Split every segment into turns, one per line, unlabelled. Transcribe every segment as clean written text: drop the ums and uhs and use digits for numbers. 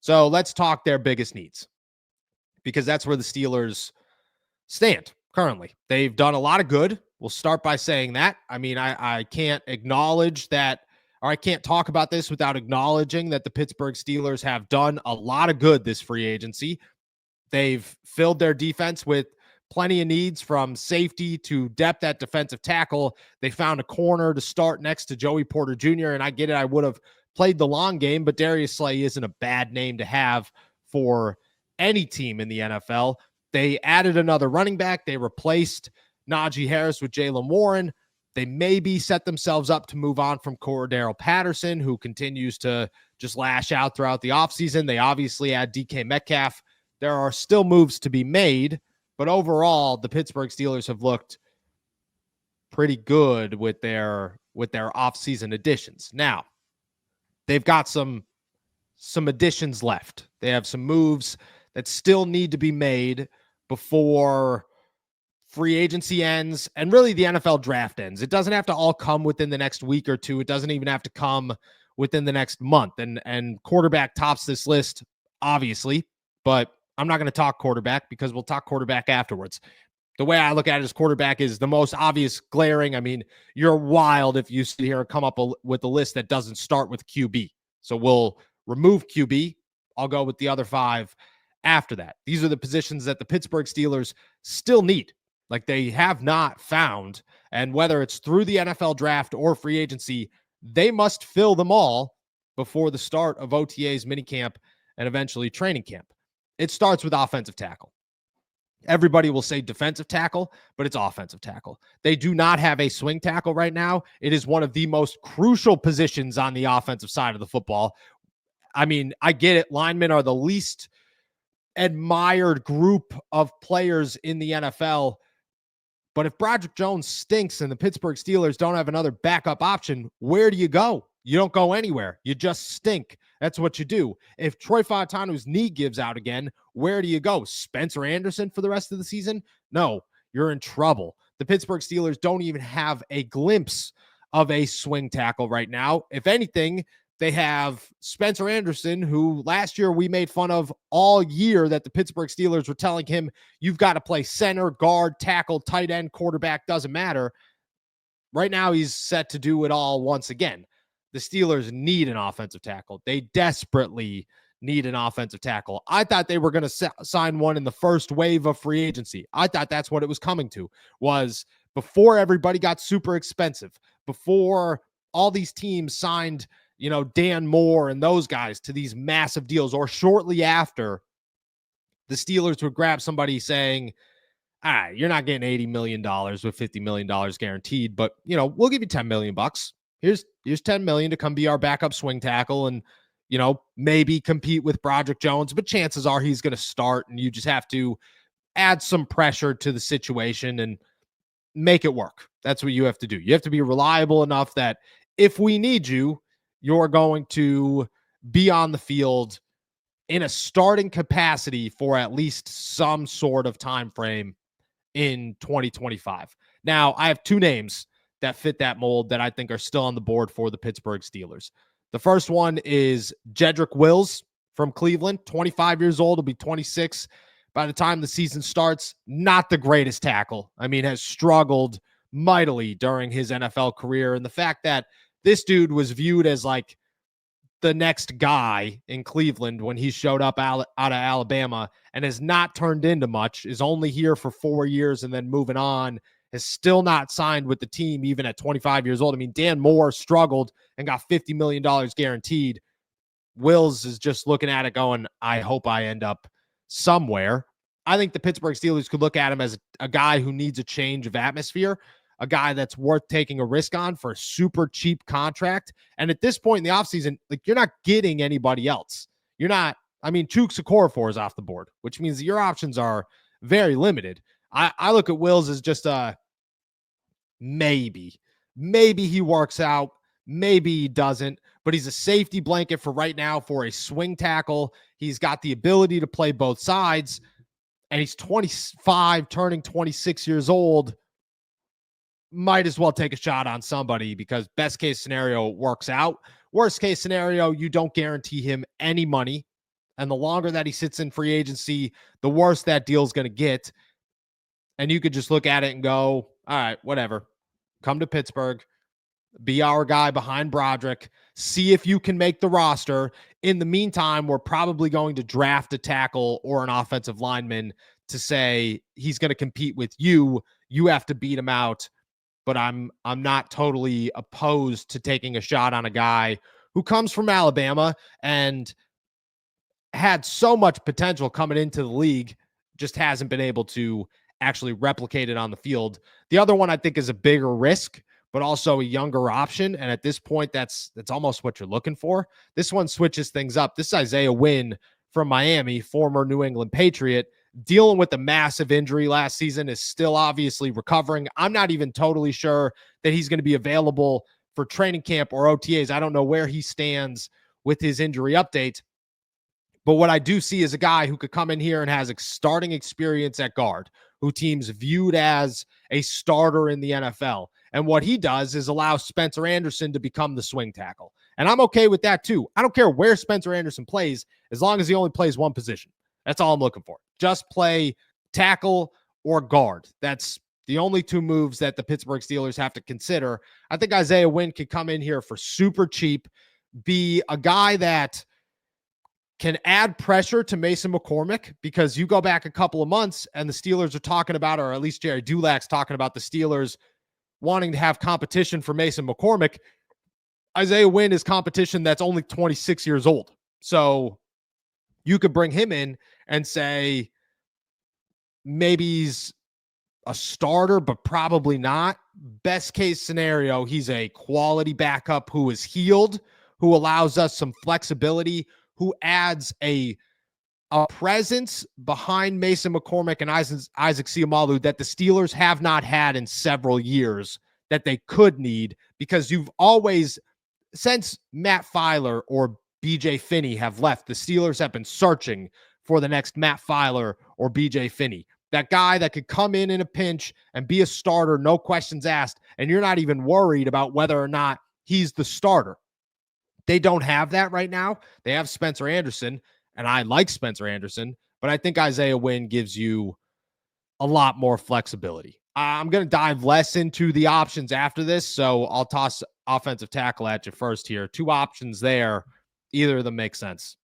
So let's talk their biggest needs, because that's where the Steelers stand currently. They've done a lot of good. We'll start by saying that. I mean, I can't acknowledge that, or I can't talk about this without acknowledging that the Pittsburgh Steelers have done a lot of good this free agency. They've filled their defense with plenty of needs, from safety to depth at defensive tackle. They found a corner to start next to Joey Porter Jr., and I get it. I would have played the long game, but Darius Slay isn't a bad name to have for any team in the NFL. They added another running back. They replaced Najee Harris with Jaylen Warren. They maybe set themselves up to move on from Cordero Patterson, who continues to just lash out throughout the offseason. They obviously add DK Metcalf. There are still moves to be made, but overall, the Pittsburgh Steelers have looked pretty good with their offseason additions. Now, they've got some additions left. They have some moves that still need to be made before free agency ends and really the NFL draft ends. It doesn't have to all come within the next week or two. It doesn't even have to come within the next month. And quarterback tops this list, obviously, but I'm not going to talk quarterback because we'll talk quarterback afterwards. The way I look at it as quarterback is the most obvious glaring. I mean, you're wild if you sit here and come up with a list that doesn't start with QB. So we'll remove QB. I'll go with the other 5 after that. These are the positions that the Pittsburgh Steelers still need. Like, they have not found, and whether it's through the NFL draft or free agency, they must fill them all before the start of OTAs, minicamp, and eventually training camp. It starts with offensive tackle. Everybody will say defensive tackle, but it's offensive tackle. They do not have a swing tackle right now. It is one of the most crucial positions on the offensive side of the football. I mean, I get it. Linemen are the least admired group of players in the NFL. But if Broderick Jones stinks and the Pittsburgh Steelers don't have another backup option, where do you go? You don't go anywhere. You just stink. That's what you do. If Troy Fautano's knee gives out again, where do you go? Spencer Anderson for the rest of the season? No, you're in trouble. The Pittsburgh Steelers don't even have a glimpse of a swing tackle right now. If anything, they have Spencer Anderson, who last year we made fun of all year, that the Pittsburgh Steelers were telling him, you've got to play center, guard, tackle, tight end, quarterback, doesn't matter. Right now, he's set to do it all once again. The Steelers need an offensive tackle. They desperately need an offensive tackle. I thought they were going to sign one in the first wave of free agency. I thought that's what it was coming to, was before everybody got super expensive, before all these teams signed, Dan Moore and those guys to these massive deals, or shortly after, the Steelers would grab somebody saying, all right, you're not getting $80 million with $50 million guaranteed, but, we'll give you $10 million. Here's $10 million to come be our backup swing tackle and, maybe compete with Broderick Jones, but chances are he's going to start, and you just have to add some pressure to the situation and make it work. That's what you have to do. You have to be reliable enough that if we need you, you're going to be on the field in a starting capacity for at least some sort of time frame in 2025. Now, I have 2 names that fit that mold that I think are still on the board for the Pittsburgh Steelers. The first one is Jedrick Wills from Cleveland, 25 years old, will be 26 by the time the season starts. Not the greatest tackle. I mean, has struggled mightily during his NFL career. And the fact that this dude was viewed as like the next guy in Cleveland when he showed up out of Alabama and has not turned into much, is only here for 4 years and then moving on, has still not signed with the team even at 25 years old. I mean, Dan Moore struggled and got $50 million guaranteed. Wills is just looking at it going, I hope I end up somewhere. I think the Pittsburgh Steelers could look at him as a guy who needs a change of atmosphere, a guy that's worth taking a risk on for a super cheap contract. And at this point in the offseason, like, you're not getting anybody else. You're not, Chukwu Okorafor is off the board, which means that your options are very limited. I look at Wills as just a maybe. Maybe he works out. Maybe he doesn't. But he's a safety blanket for right now for a swing tackle. He's got the ability to play both sides. And he's 25, turning 26 years old. Might as well take a shot on somebody, because best case scenario works out. Worst case scenario, you don't guarantee him any money And the longer that he sits in free agency, the worse that deal's going to get. And you could just look at it and go, all right, whatever. Come to Pittsburgh, be our guy behind Broderick, see if you can make the roster. In the meantime, we're probably going to draft a tackle or an offensive lineman to say he's going to compete with you. You have to beat him out. But I'm not totally opposed to taking a shot on a guy who comes from Alabama and had so much potential coming into the league, just hasn't been able to actually replicate it on the field. The other one I think is a bigger risk, but also a younger option. And at this point, that's almost what you're looking for. This one switches things up. This is Isaiah Wynn from Miami, former New England Patriot, dealing with a massive injury last season, is still obviously recovering. I'm not even totally sure that he's going to be available for training camp or OTAs. I don't know where he stands with his injury update. But what I do see is a guy who could come in here and has starting experience at guard, who teams viewed as a starter in the NFL. And what he does is allow Spencer Anderson to become the swing tackle. And I'm okay with that too. I don't care where Spencer Anderson plays, as long as he only plays one position. That's all I'm looking for. Just play tackle or guard. That's the only two moves that the Pittsburgh Steelers have to consider. I think Isaiah Wynn could come in here for super cheap, be a guy that can add pressure to Mason McCormick, because you go back a couple of months and the Steelers are talking about, or at least Jerry Dulack's talking about, the Steelers wanting to have competition for Mason McCormick. Isaiah Wynn is competition that's only 26 years old. So you could bring him in and say maybe he's a starter, but probably not. Best case scenario, he's a quality backup who is healed, who allows us some flexibility, who adds a presence behind Mason McCormick and Isaac Seumalo that the Steelers have not had in several years that they could need, because you've always, since Matt Filer or BJ Finney have left, the Steelers have been searching for the next Matt Filer or BJ Finney. That guy that could come in a pinch and be a starter, no questions asked, and you're not even worried about whether or not he's the starter. They don't have that right now. They have Spencer Anderson, and I like Spencer Anderson, but I think Isaiah Wynn gives you a lot more flexibility. I'm going to dive less into the options after this, so I'll toss offensive tackle at you first here. Two options there. Either of them make sense.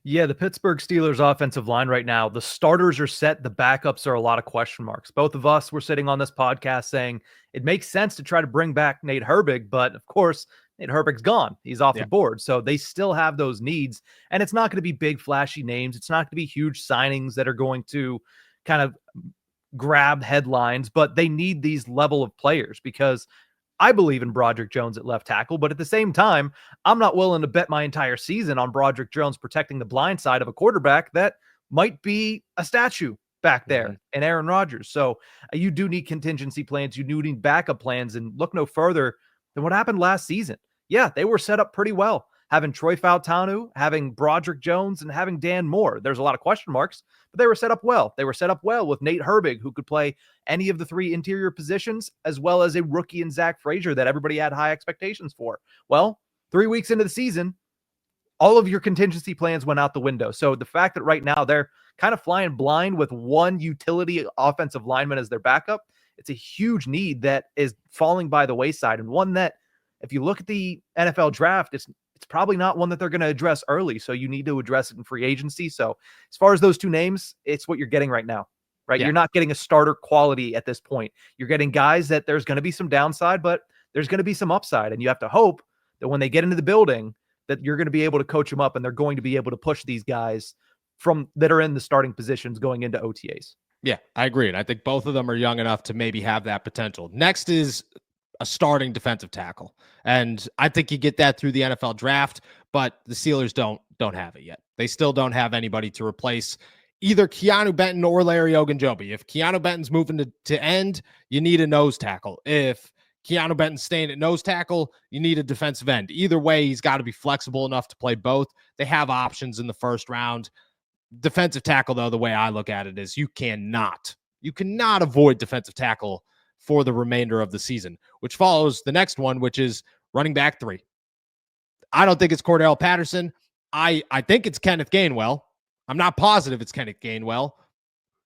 Yeah, the Pittsburgh Steelers offensive line right now, the starters are set. The backups are a lot of question marks. Both of us were sitting on this podcast saying it makes sense to try to bring back Nate Herbig, but of course, Nate Herbig's gone. He's off the board. So they still have those needs, and it's not going to be big, flashy names. It's not going to be huge signings that are going to kind of grab headlines, but they need these level of players, because I believe in Broderick Jones at left tackle, but at the same time, I'm not willing to bet my entire season on Broderick Jones protecting the blind side of a quarterback that might be a statue back there and Aaron Rodgers. So you do need contingency plans. You do need backup plans, and look no further than what happened last season. Yeah, they were set up pretty well, having Troy Fautanu, having Broderick Jones, and having Dan Moore. There's a lot of question marks, but they were set up well. They were set up well with Nate Herbig, who could play any of the three interior positions, as well as a rookie in Zach Frazier that everybody had high expectations for. Well, 3 weeks into the season, all of your contingency plans went out the window. So the fact that right now they're kind of flying blind with one utility offensive lineman as their backup, it's a huge need that is falling by the wayside, and one that, if you look at the NFL draft, it's probably not one that they're going to address early. So you need to address it in free agency. So as far as those two names, it's what you're getting right now, right? Yeah. You're not getting a starter quality at this point. You're getting guys that there's going to be some downside, but there's going to be some upside. And you have to hope that when they get into the building, that you're going to be able to coach them up, and they're going to be able to push these guys from that are in the starting positions going into OTAs.
Yeah, I agree. And I think both of them are young enough to maybe have that potential. Next is a starting defensive tackle. And I think you get that through the NFL draft, but the Steelers don't have it yet. They still don't have anybody to replace either Keanu Benton or Larry Ogunjobi. If Keanu Benton's moving to end, you need a nose tackle. If Keanu Benton's staying at nose tackle, you need a defensive end. Either way, he's got to be flexible enough to play both. They have options in the first round. Defensive tackle, though, the way I look at it is you cannot avoid defensive tackle for the remainder of the season, which follows the next one, which is running back 3. I don't think it's Cordell Patterson. I think it's Kenneth Gainwell. I'm not positive it's Kenneth Gainwell,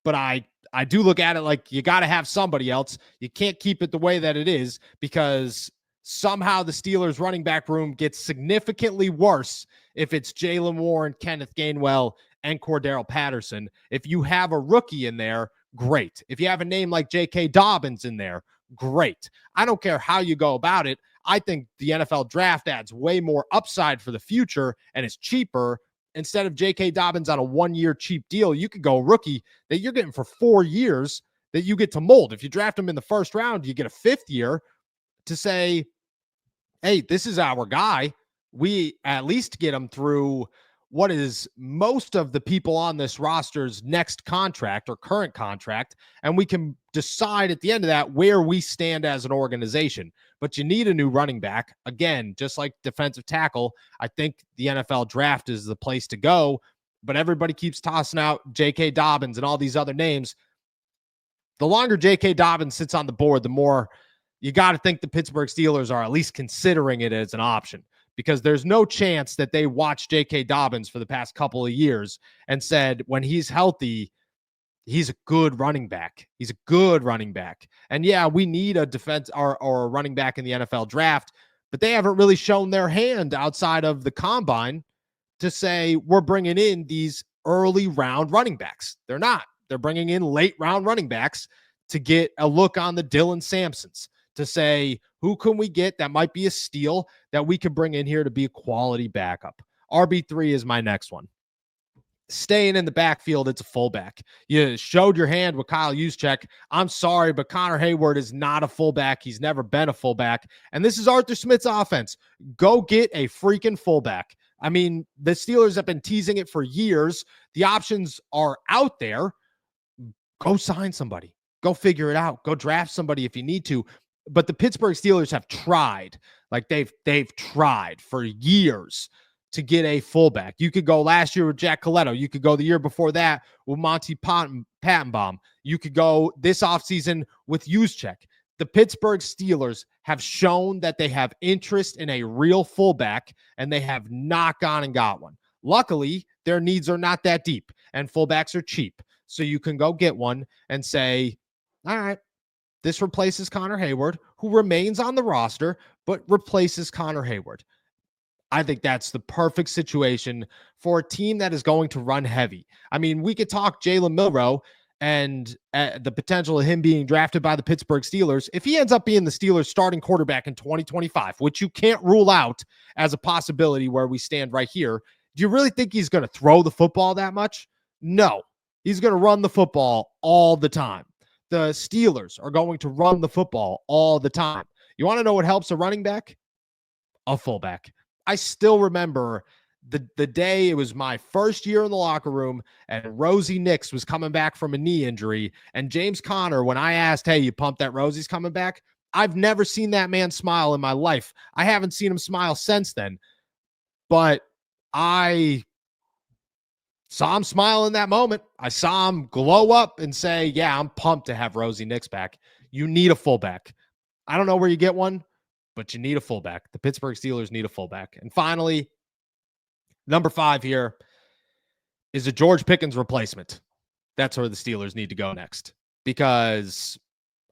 but I do look at it like you got to have somebody else. You can't keep it the way that it is because somehow the Steelers running back room gets significantly worse if it's Jaylen Warren, Kenneth Gainwell, and Cordero Patterson. If you have a rookie in there, great. If you have a name like J.K. Dobbins in there, great. I don't care how you go about it. I think the NFL draft adds way more upside for the future and is cheaper. Instead of J.K. Dobbins on a 1-year cheap deal, you could go rookie that you're getting for 4 years that you get to mold. If you draft him in the first round, you get a 5th year to say, hey, this is our guy. We at least get him through what is most of the people on this roster's next contract or current contract, and we can decide at the end of that where we stand as an organization. But you need a new running back. Again, just like defensive tackle, I think the NFL draft is the place to go, but everybody keeps tossing out J.K. Dobbins and all these other names. The longer J.K. Dobbins sits on the board, the more you got to think the Pittsburgh Steelers are at least considering it as an option, because there's no chance that they watched J.K. Dobbins for the past couple of years and said, when he's healthy, he's a good running back. He's a good running back. And yeah, we need a defense or a running back in the NFL draft, but they haven't really shown their hand outside of the combine to say we're bringing in these early round running backs. They're not. They're bringing in late round running backs to get a look on the Dylan Sampsons, to say, who can we get that might be a steal that we could bring in here to be a quality backup? RB3 is my next one. Staying in the backfield, it's a fullback. You showed your hand with Kyle Juszczyk. I'm sorry, but Connor Hayward is not a fullback. He's never been a fullback. And this is Arthur Smith's offense. Go get a freaking fullback. I mean, the Steelers have been teasing it for years. The options are out there. Go sign somebody. Go figure it out. Go draft somebody if you need to. But the Pittsburgh Steelers have tried, like they've tried for years to get a fullback. You could go last year with Jack Coletto. You could go the year before that with Monty Pattenbaum. You could go this offseason with Juszczyk. The Pittsburgh Steelers have shown that they have interest in a real fullback, and they have not gone and got one. Luckily, their needs are not that deep, and fullbacks are cheap. So you can go get one and say, all right, this replaces Connor Hayward, who remains on the roster, but replaces Connor Hayward. I think that's the perfect situation for a team that is going to run heavy. I mean, we could talk Jalen Milroe and the potential of him being drafted by the Pittsburgh Steelers. If he ends up being the Steelers' starting quarterback in 2025, which you can't rule out as a possibility where we stand right here, do you really think he's going to throw the football that much? No. He's going to run the football all the time. The Steelers are going to run the football all the time. You want to know what helps a running back? A fullback. I still remember the day it was my first year in the locker room and Rosie Nix was coming back from a knee injury. And James Conner, when I asked, hey, you pumped that Rosie's coming back? I've never seen that man smile in my life. I haven't seen him smile since then. But I saw him smile in that moment. I saw him glow up and say, yeah, I'm pumped to have Rosie Nix back. You need a fullback. I don't know where you get one, but you need a fullback. The Pittsburgh Steelers need a fullback. And finally, number 5 here is a George Pickens replacement. That's where the Steelers need to go next, because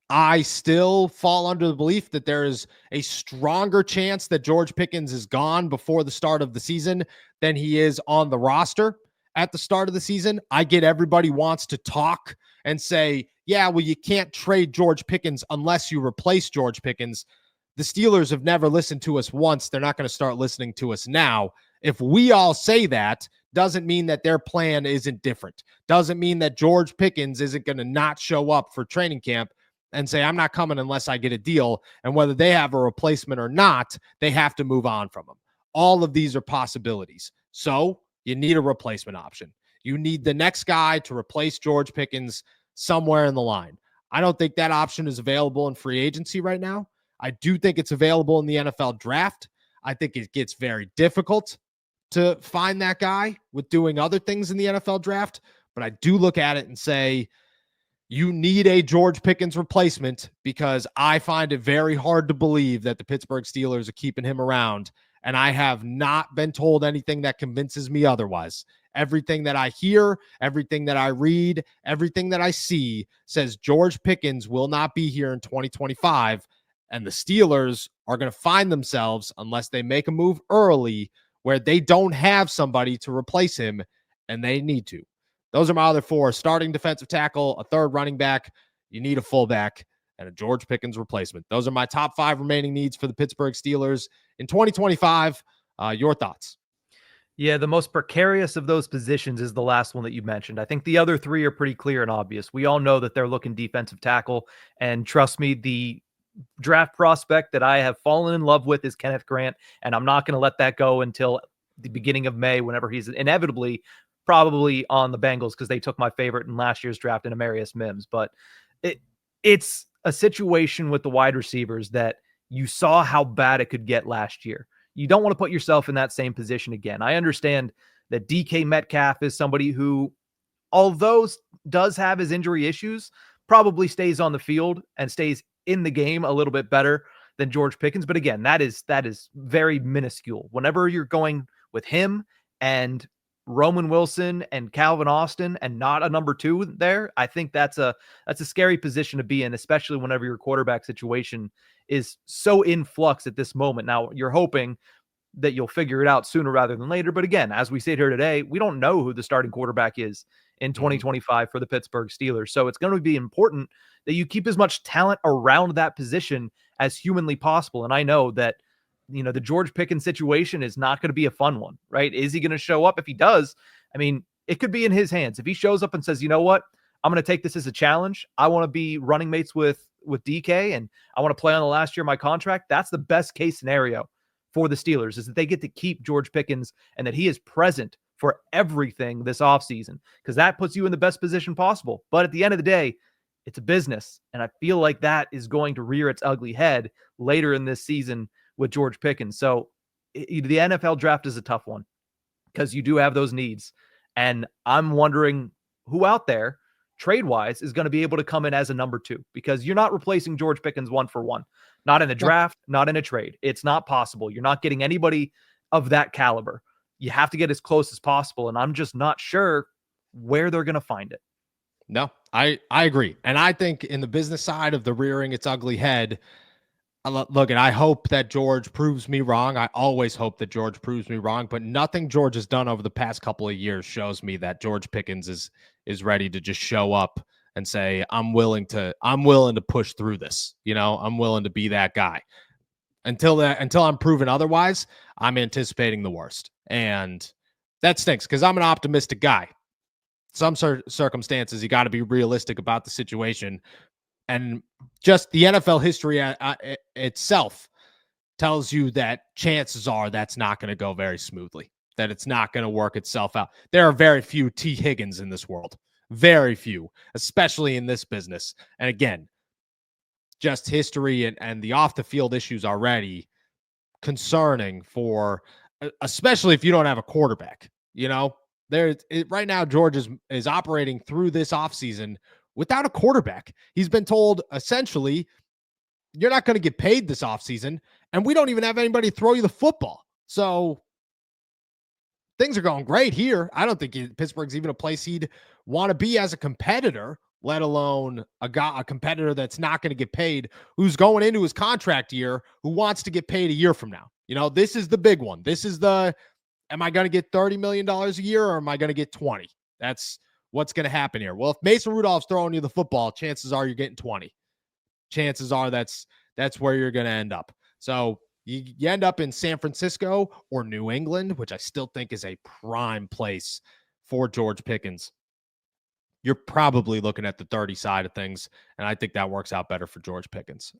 I still fall under the belief that there is a stronger chance that George Pickens is gone before the start of the season than he is on the roster at the start of the season. I get everybody wants to talk and say, yeah, well, you can't trade George Pickens unless you replace George Pickens. The Steelers have never listened to us once. They're not going to start listening to us now. If we all say that, doesn't mean that their plan isn't different. Doesn't mean that George Pickens isn't going to not show up for training camp and say, I'm not coming unless I get a deal. And whether they have a replacement or not, they have to move on from him. All of these are possibilities. So you need a replacement option. You need the next guy to replace George Pickens somewhere in the line. I don't think that option is available in free agency right now. I do think it's available in the NFL draft. I think it gets very difficult to find that guy with doing other things in the NFL draft. But I do look at it and say, you need a George Pickens replacement, because I find it very hard to believe that the Pittsburgh Steelers are keeping him around And I have not been told anything that convinces me otherwise. Everything that I hear, everything that I read, everything that I see says George Pickens will not be here in 2025. And the Steelers are going to find themselves, unless they make a move early, where they don't have somebody to replace him, and they need to. Those are my other four: starting defensive tackle, a third running back, you need a fullback, and a George Pickens replacement. Those are my top 5 remaining needs for the Pittsburgh Steelers in 2025. Your thoughts?
Yeah, the most precarious of those positions is the last one that you mentioned. I think the other 3 are pretty clear and obvious. We all know that they're looking defensive tackle, and trust me, the draft prospect that I have fallen in love with is Kenneth Grant, and I'm not going to let that go until the beginning of May, whenever he's inevitably probably on the Bengals, because they took my favorite in last year's draft in Amarius Mims. But it's a situation with the wide receivers that you saw how bad it could get last year. You don't want to put yourself in that same position again. I understand that DK Metcalf is somebody who, although does have his injury issues, probably stays on the field and stays in the game a little bit better than George Pickens. But again, that is very minuscule. Whenever you're going with him and Roman Wilson and Calvin Austin and not a number 2 there, I think that's a scary position to be in, especially whenever your quarterback situation is so in flux at this moment. Now, you're hoping that you'll figure it out sooner rather than later. But again, as we sit here today, we don't know who the starting quarterback is in 2025 for the Pittsburgh Steelers. So it's going to be important that you keep as much talent around that position as humanly possible. And I know that, the George Pickens situation is not going to be a fun one, right? Is he going to show up? If he does, I mean, it could be in his hands. If he shows up and says, you know what, I'm going to take this as a challenge. I want to be running mates with DK, and I want to play on the last year of my contract. That's the best case scenario for the Steelers, is that they get to keep George Pickens and that he is present for everything this offseason, because that puts you in the best position possible. But at the end of the day, it's a business, and I feel like that is going to rear its ugly head later in this season with George Pickens. So the NFL draft is a tough one because you do have those needs, and I'm wondering who out there trade-wise is going to be able to come in as a number 2, because you're not replacing George Pickens 1-for-1. Not in a draft, not in a trade. It's not possible. You're not getting anybody of that caliber. You have to get as close as possible, and I'm just not sure where they're going to find it.
No, I agree. And I think in the business side of the rearing its ugly head, look, and I hope that George proves me wrong. I always hope that George proves me wrong, but nothing George has done over the past couple of years shows me that George Pickens is ready to just show up and say, I'm willing to push through this. I'm willing to be that guy. Until I'm proven otherwise, I'm anticipating the worst. And that stinks, because I'm an optimistic guy. Some circumstances, you got to be realistic about the situation. And just the NFL history itself tells you that chances are that's not going to go very smoothly, that it's not going to work itself out. There are very few T. Higgins in this world. Very few, especially in this business. And again, just history and the off the field issues already concerning for, especially if you don't have a quarterback. Right now, George is operating through this offseason without a quarterback. He's been told, essentially, you're not going to get paid this offseason, and we don't even have anybody to throw you the football. So things are going great here. I don't think Pittsburgh's even a place he'd want to be as a competitor, let alone a competitor that's not going to get paid, who's going into his contract year, who wants to get paid a year from now. This is the big one. This is am I going to get $30 million a year, or am I going to get 20? That's what's going to happen here. Well, if Mason Rudolph's throwing you the football, chances are you're getting 20. Chances are that's where you're going to end up. So you end up in San Francisco or New England, which I still think is a prime place for George Pickens. You're probably looking at the 30 side of things, and I think that works out better for George Pickens.